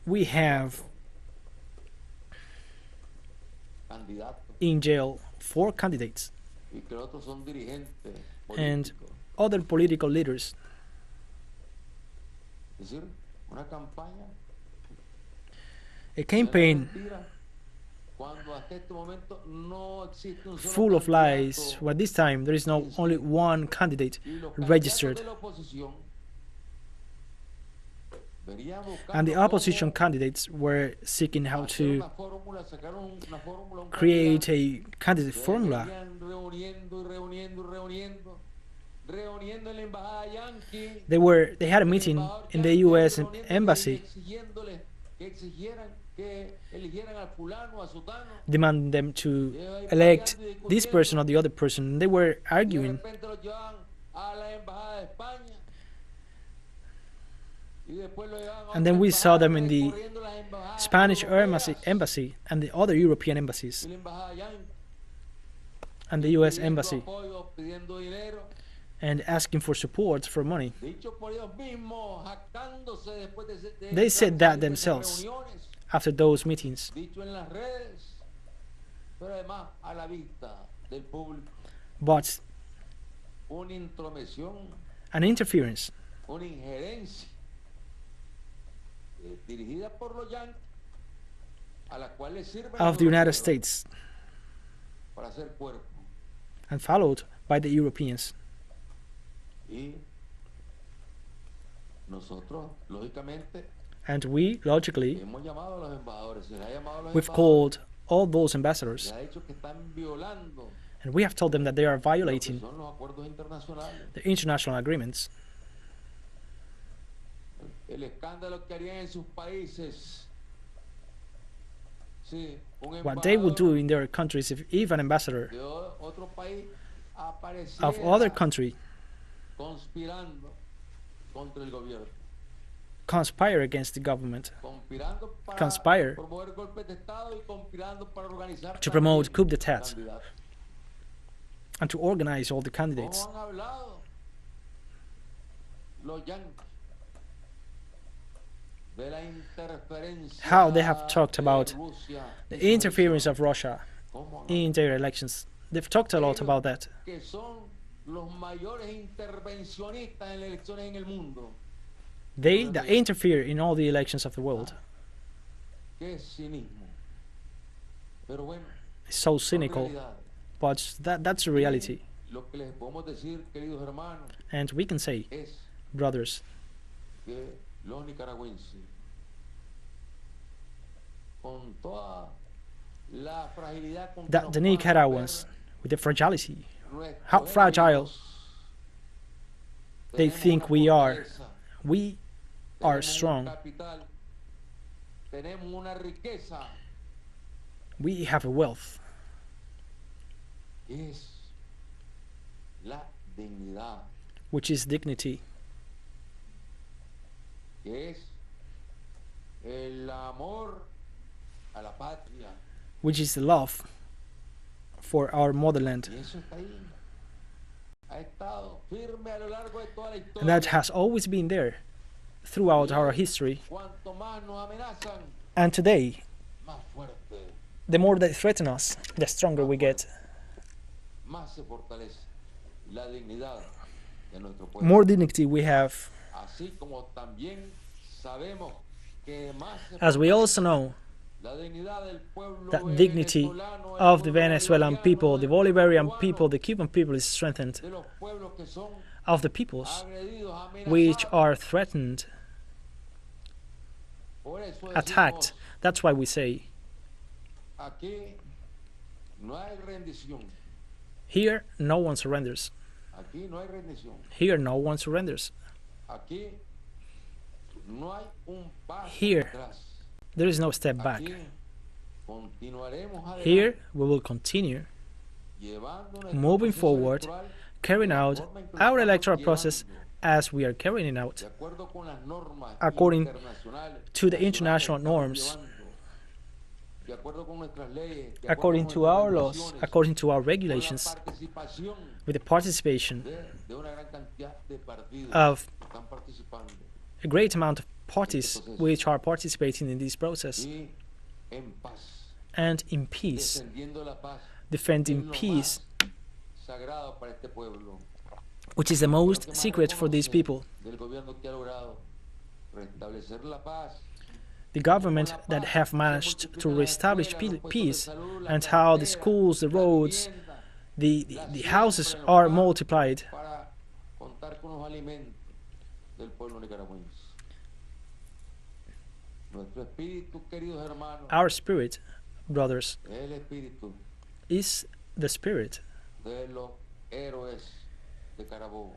we have candidatos in jail 4 candidates y que los otros son dirigentes and políticos. other political leaders. Es decir, una campaña A campaign mentira, cuando hasta este momento no existe un solo full of lies, candidato, where this time there is no only one candidate y los registered, candidatos de la oposición venían and the buscando opposition cómo candidates were seeking how hacer to una fórmula, sacaron una fórmula, un create candidato a candidate que formula querían reunir They had a meeting in the U.S. embassy, demanding them to elect this person or the other person. They were arguing, and then we saw them in the Spanish embassy and the other European embassies and the U.S. embassy, and asking for support for money. They said that themselves after those meetings. But an interference of the United States and followed by the Europeans. And we, logically, we've called all those ambassadors, and we have told them that they are violating the international agreements. What they would do in their countries if an ambassador of other country conspire against the government, conspire to promote coup d'etat and to organize all the candidates. How they have talked about the interference of Russia in their elections. They've talked a lot about that. They that interfere in all the elections of the world. It's so cynical, but that's the reality. And we can say, brothers, that the Nicaraguans, with the fragility, how fragile they think we are strong. We have a wealth, which is dignity, which is the love for our motherland. And that has always been there throughout our history. And today, the more they threaten us, the stronger we get. More dignity we have. As we also know, that dignity of the Venezuelan people, the Bolivarian people, the Cuban people is strengthened, of the peoples which are threatened, attacked. That's why we say, here no one surrenders. Here no one surrenders. Here there is no step back. Here we will continue moving forward, carrying out our electoral process as we are carrying it out, according to the international norms, according to our laws, according to our regulations, with the participation of a great amount of parties which are participating in this process, and in peace, defending peace, which is the most secret for these people. The government that have managed to reestablish peace, and how the schools, the roads, the houses are multiplied. Our spirit, brothers, is the spirit de los héroes de Carabobo.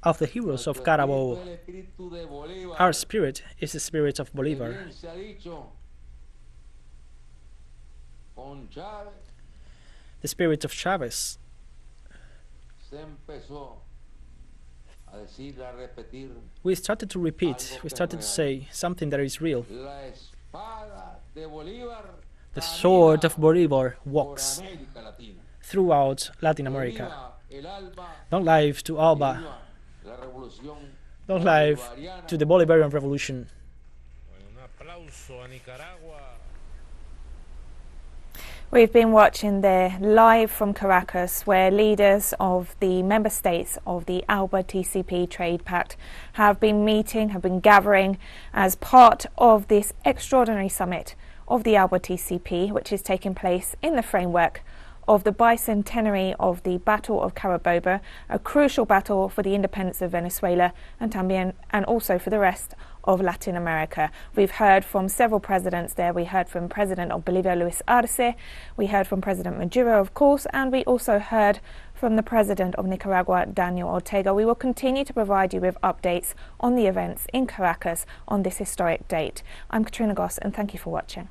Of the heroes of Nuestro Carabobo. espíritu es el espíritu de Bolívar. Our spirit is the spirit of Que Bolivar. bien se ha dicho, con Chávez The spirit of Chavez. se empezó a decir, a repetir, We started to repeat, we started to say something that is real. la espada de Bolívar The sword of camina Bolivar por walks América Latina. throughout Latin Que America. viva el ALBA, Long life to que ALBA. viva la revolución Long life bolivariana. to the Bolivarian Revolution. Un aplauso a Nicaragua. We've been watching there live from Caracas, where leaders of the member states of the ALBA-TCP Trade Pact have been meeting, have been gathering as part of this extraordinary summit of the ALBA-TCP, which is taking place in the framework of the bicentenary of the Battle of Carabobo, a crucial battle for the independence of Venezuela and also for the rest of Latin America. We've heard from several presidents there. We heard from President of Bolivia, Luis Arce. We heard from President Maduro, of course, and we also heard from the President of Nicaragua, Daniel Ortega. We will continue to provide you with updates on the events in Caracas on this historic date. I'm Katrina Goss, and thank you for watching.